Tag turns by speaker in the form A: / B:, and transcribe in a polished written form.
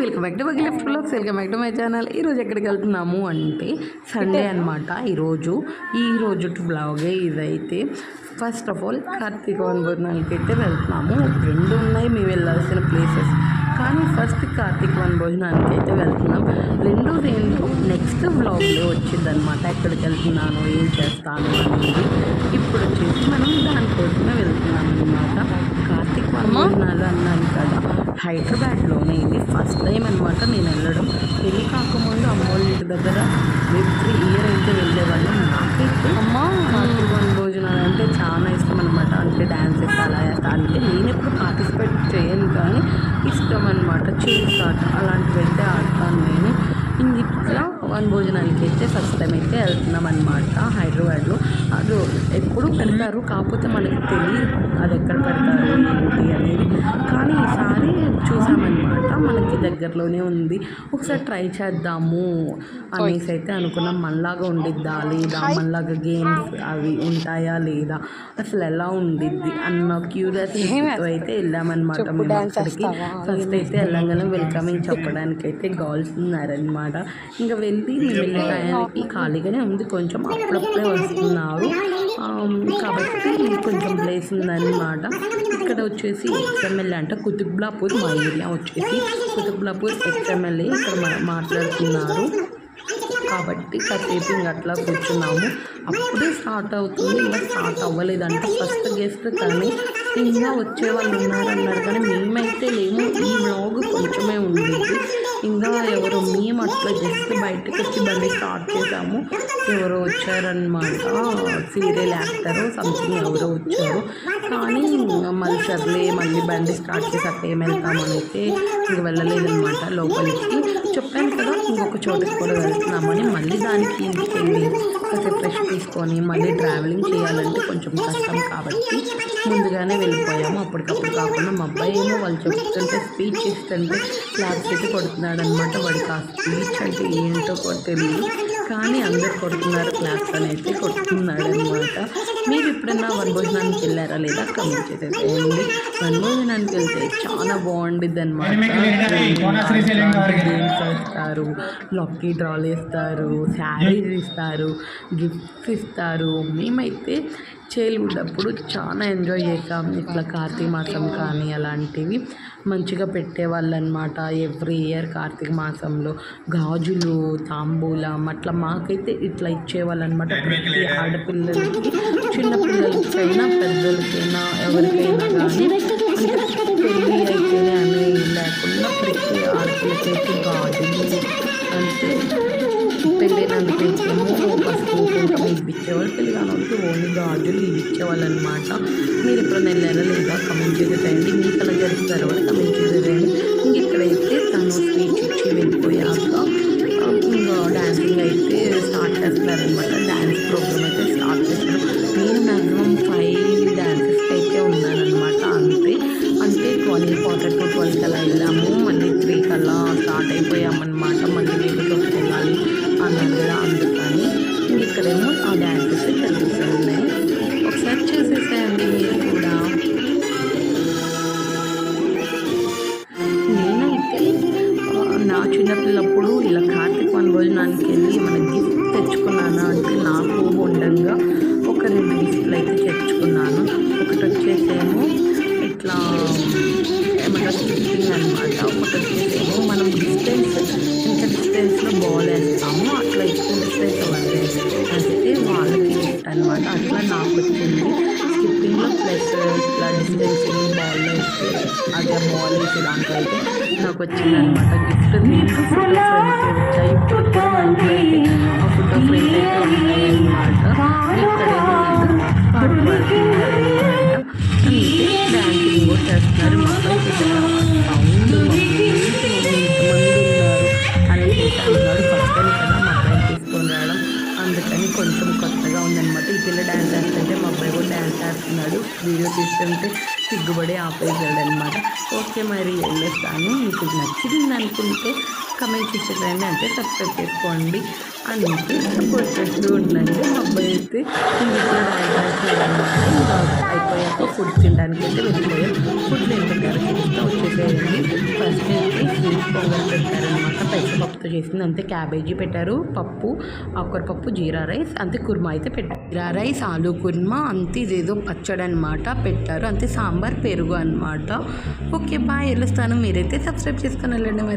A: Welcome back to buggy left vlogs. Welcome back to my channel. ఈరోజు ఎక్కడికి వెళ్తున్నాము అంటే సండే అనమాట. ఈరోజు బ్లాగే ఇదైతే. ఫస్ట్ ఆఫ్ ఆల్ కార్తీక వనభోజనాలకి అయితే వెళ్తున్నాము. రెండు ఉన్నాయి మేము వెళ్ళాల్సిన ప్లేసెస్, కానీ ఫస్ట్ కార్తీక వనభోజనానికి అయితే వెళ్తున్నాం. రెండోది ఏంటో నెక్స్ట్ వ్లాగ్లో వచ్చింది అనమాట. ఎక్కడికి వెళ్తున్నాను, ఏం చేస్తాను అనేది. ఇప్పుడు వచ్చేసి మనం దానికోసమే వెళ్తున్నాం అనమాట. కార్తీక వనభోజనాలు అన్నాను కదా, హైదరాబాద్లోనే ఇది ఫస్ట్ టైం అనమాట నేను వెళ్ళడం. పెళ్ళి కాకముందు అమ్మోళ్ళ ఇంటి దగ్గర ఎవ్రీ ఇయర్ అయితే వెళ్ళేవాళ్ళం. నాకైతే కార్తీక వనభోజనాలు అంటే చాలా ఇష్టం అనమాట. అంటే డ్యాన్సెస్ అలా అంటే నేను ఎప్పుడు పార్టిసిపేట్ చేయను, కానీ ఇష్టం అనమాట. చేస్తాట అలాంటివి అయితే ఆడతాను నేను. ఇట్లా వనభోజనాలకి అయితే ఫస్ట్ టైం అయితే వెళ్తున్నాం అనమాట హైదరాబాద్లో. అది ఎప్పుడు పెడతారు, కాకపోతే మనకి తెలియదు అది ఎక్కడ పెడతారు ఏంటి అనేది. కానీ ఈసారి చూసామన్నమాట, మనకి దగ్గరలోనే ఉంది. ఒకసారి ట్రై చేద్దాము అనేసి అయితే అనుకున్నాం. మనలాగా ఉండిద్దా లేదా, మనలాగా గేమ్స్ అవి ఉంటాయా లేదా, అసలు ఎలా ఉండిద్ది అన్న క్యూరియాసిటీతో అయితే వెళ్ళామన్నమాట. మేము అక్కడికి ఫస్ట్ అయితే వెళ్ళంగానే వెల్కమింగ్ చెప్పడానికి అయితే గర్ల్స్ ఉన్నారనమాట. ఇంకా వెళ్ళి మేము వెళ్ళే టయానికి ఖాళీగానే ఉంది, కొంచెం అప్పుడప్పుడే వస్తున్నారు కాబట్టి కొంచెం ప్లేస్ ఉందన్నమాట. ఇక్కడ వచ్చేసి XMLA అంటే కుతుబ్లాపూర్, మా ఏరియా వచ్చేసి కుతుబ్లాపూర్ XMLA. ఇక్కడ మాట్లాడుతున్నారు కాబట్టి కాసేపు ఇంక అట్లా కూర్చున్నాము. అప్పుడే స్టార్ట్ అవుతుంది, ఇంకా స్టార్ట్ అవ్వలేదంటే ఫస్ట్ గెస్ట్ కానీ ఇంకా వచ్చే వాళ్ళు ఉన్నారన్నారు, కానీ మేమైతే లేము. ఈ వ్లాగ్ కొంచెమే ఉండేది. ఇంకా ఎవరో మేము అట్లా జస్ట్ బయటకు వచ్చి బండి స్టార్ట్ చేసాము. ఎవరో వచ్చారనమాట, సీరియల్ యాక్టరు సంథింగ్ ఎవరో వచ్చారు. కానీ మళ్ళీ సర్లే మళ్ళీ బండి స్టార్ట్ చేసి అట్లా ఏం వెళ్తామని అయితే ఇంక వెళ్ళలేదనమాట లోపలికి. చెప్పాను కదా ఇంకొక చోటుకి కూడా వెళ్తున్నామని. మళ్ళీ దానికి ఇంటికి వెళ్ళి కాసేపు ఫ్రెష్ తీసుకొని మళ్ళీ ట్రావెలింగ్ చేయాలంటే కొంచెం కష్టం కాబట్టి ముందుగానే వెళ్ళిపోయాము. అప్పటికప్పుడు కాకుండా మా అబ్బాయి ఏమో వాళ్ళు చెప్తుంటే స్పీచ్ ఇస్తుంటే క్లాప్స్ అయితే కొడుతున్నాడు అనమాట. వాడికి ఆ స్పీచ్ అంటే ఏంటో కూడా తెలియదు, కానీ అందరు కొడుతున్నారు, క్లాప్స్ అనేది కొడుతున్నాడు అనమాట. మీరు ఎప్పుడైనా వనభోజనానికి వెళ్ళారా లేదా కమెంట్ చేసేసేయండి. వనభోజనానికి వెళ్తే చాలా బాగుండిద్ది అనమాట. గేమ్స్ వేస్తారు, లక్కీ డ్రాలు వేస్తారు, శారీస్ ఇస్తారు, గిఫ్ట్స్ ఇస్తారు. మేమైతే చైల్డ్హుడ్ అప్పుడు చాలా ఎంజాయ్ చేసాం. ఇట్లా కార్తీక మాసం కానీ అలాంటివి మంచిగా పెట్టేవాళ్ళు అనమాట. ఎవ్రీ ఇయర్ కార్తీక మాసంలో గాజులు, తాంబూలం అట్లా మాకైతే ఇట్లా ఇచ్చేవాళ్ళు అనమాట. ప్రతి ఆడపిల్లలకి, చిన్నపిల్లలకైనా పెద్దలకైనా ఎవరికైనా కానీ, అంటే పెళ్ళి అయితేనే అనేది లేకుండా ప్రతి ఆడపిల్లకైతే గాజులు, అంటే పెళ్ళైనందుకేమో పసుపు కుంకుమ ఇప్పించేవాళ్ళు, పెళ్ళి కానప్పుడు ఓన్లీ గాజులు ఇచ్చేవాళ్ళు అనమాట. మీరు ఎప్పుడైనా వెళ్ళారా లేదా కమెంట్ చేసేయండి. మీకు అలా జరుగుతారు కూడా కమెంట్ చేసేయండి. ఇంక ఇక్కడైతే తను స్పీచ్ ఇచ్చి వెళ్ళిపోయాక ఇంకా డాన్సింగ్ అయితే స్టార్ట్ చేస్తున్నారనమాట. డ్యాన్స్ ప్రోగ్రామ్ అయితే స్టార్ట్ చేస్తారు. నేను మ్యాక్సిమం 5 డాన్సెస్కి అయితే ఉన్నానమాట. అంటే 12 కల్లా వెళ్ళాము, మళ్ళీ 3 కల్లా స్టార్ట్ అయిపోయామన్నమాట. మళ్ళీ వీళ్ళకి వెళ్ళాలి అన్నారు కదా, అందుకని ఇక్కడేమో ఆ డ్యాన్సెస్ జరుగుతున్నాయి. ఒకసారి చూసేసేయండి మీరు కూడా. నేనైతే నా చిన్నపిల్లప్పుడు ఇలా కార్తీక వనభోజనానికి వెళ్ళి ఏమైనా గిఫ్ట్ తెచ్చుకున్నాను అంటే నాకు ఉండంగా ఒక 2 గిఫ్ట్లు అయితే తెచ్చుకున్నాను. ఒకటి వచ్చేసేమో ఇట్లా ఏమంటారు స్కిప్పింగ్ అనమాట. ఒకటి వచ్చేసేమో మనం ఎంత డిస్టెన్స్లో బాల్ వేస్తాము, అట్లా ఎక్కువ డిస్టెన్స్ అవ్వాలి అంటే వాళ్ళకి గిఫ్ట్ అనమాట. అట్లా నాకు వచ్చింది స్కిప్పింగ్లో ప్లస్ ఇట్లా డిస్టెన్సింగ్ బాల్ వేస్తే అదే బాల్ వేసే దాంట్లో అయితే నాకు వచ్చిందనమాట గిఫ్ట్. నేను ఫోటో ఫ్రేమ్స్ వచ్చాయి. ఇప్పుడు కూడా మా ఇంట్లో అయితే ఆ ఫోటో ఫ్రేమ్స్ అయితే ఉంటాయి అనమాట. ఇక్కడేమో పాట పాడుతున్నారనమాట. అయితే డాన్సింగ్ కూడా చేస్తున్నారు. మా అబ్బాయి సౌండ్ ఇంతమంది ఉన్నారు అనేసి అన్నాడు. ఫస్ట్ టైం కదా మా అబ్బాయిని తీసుకొని రావడం, అందుకని కొంచెం కొత్తగా ఉందన్నమాట. ఈ పిల్ల డ్యాన్స్ చేస్తుంటే మా అబ్బాయి కూడా డ్యాన్స్ చేస్తున్నాడు. వీడియో తీస్తుంటే సిగ్గుపడి ఆపేసాడు అనమాట. ఓకే మరి వెళ్ళేస్తాను. మీకు నచ్చింది అనుకుంటే కమెంట్ చేసేదండి, అంటే సబ్స్క్రైబ్ చేసుకోండి, అంటే సపోర్ట్ చేస్తూ ఉండండి. మా అబ్బాయి అయితే ఇంట్లో అనమాట. ఇంకా అయిపోయాక ఫుడ్ తినడానికి అయితే వెళ్ళిపోయాం. ఫుడ్లో ఏం పెట్టారో చూస్తూ వచ్చేసేయండి. ఫస్ట్ అయితే స్వీట్ పొంగల్ పెట్టారనమాట, పెసరపప్పుతో చేసింది. అంతే క్యాబేజీ పెట్టారు, పప్పు, ఆకుకూరపప్పు, జీరా రైస్, అంతే కుర్మా అయితే పెట్టారు. జీరా రైస్, ఆలు కుర్మా, అంతే ఇదేదో పచ్చడి అనమాట పెట్టారు, అంతే సాంబార్, పెరుగు అనమాట. ఓకే బాయ్, వెళ్ళొస్తాను. మీరైతే సబ్స్క్రైబ్ చేసుకొని వెళ్ళండి మరి.